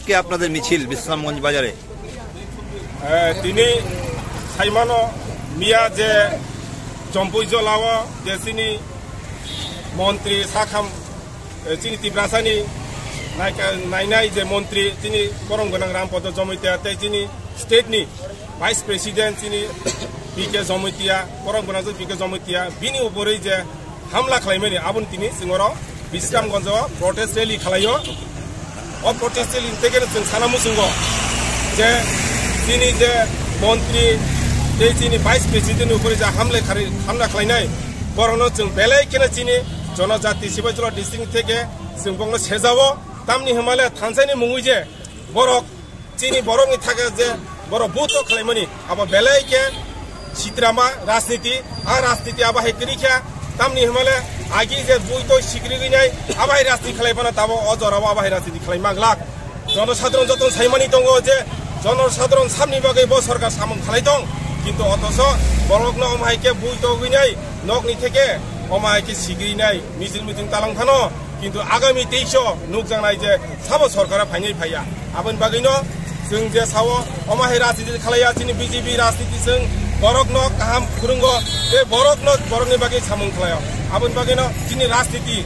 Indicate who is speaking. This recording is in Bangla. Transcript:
Speaker 1: আজকে আপনাদের মিছিল বিশ্রামগঞ্জ বাজারে?
Speaker 2: তিনি সাইমানো মিয়া যে জম্পুই জলাও যে চিনি মন্ত্রী সাখাম চিনি তিব্রাসানি নাইনাই যে মন্ত্রী তিনি করম গোনাং রামপদ জমিতিয়া তিনি স্টেটনি ভাইস প্রেসিডেন্ট তিনি পিকে জমিতিয়া করম গোনাং পিকে জমিতিয়া বিনি উপরে যে হামলা খালাইমানি আবুন তিনি সিংহর বিশ্রামগঞ্জ প্রটেস্ট রেলি খালাयो ও প্রটেস্ট রেলি থেকে जों सानामु जोंगो যে তিনি যে মন্ত্রী এই তিনি ভাইস প্রেসিডেন্ট উপরে যে হামলা খালাইনাই বরনো जों বেলাইকেনে চিনি জনজাতি সিবাইজলা ডিস্ট্রিক্ট থেকে जों বংনো সেজাও তামনি হিমালয় থানসাইনি মুঙ্গুই যে বরক চিনি বরংনি থাকে যে বড় বুত খালাইমানি আবার বেলাইকে চিত্রামা রাজনীতি আর রাজনীতি আবার হেকরিখা তামনি হিমালয় আগে যে বুইতো সিগ্রিগিনাই আবাই রাজনীতি খালাইবানা তাবো অজরাবো আবাই রাজনীতি খালাইমাগলাক জনসাধারণ যতন সাইমানি দङ যে জনসাধারণ সামনি বাগै ব সরকার সামন খালাই দं কিন্তু অথচ বরকনো অমাইকে বুইতো গিনাই নগনি থেকে অমাইকে সিগ্রিনাই মিছিল মিটিং তালাংফানো কিন্তু আগামী 23 নুকজানাই যে সাবো সরকারা ফাইনাই ফাইয়া আবन বাগैनो जों जे सावो अमाय राजनीति खालाया चिनि बीजेपी राजनीति जों बरकनो गाहाम खुरुंगो बे बरकनो बरकनि बागै सामं खालाया आबन बागैनो चिनि राजनीति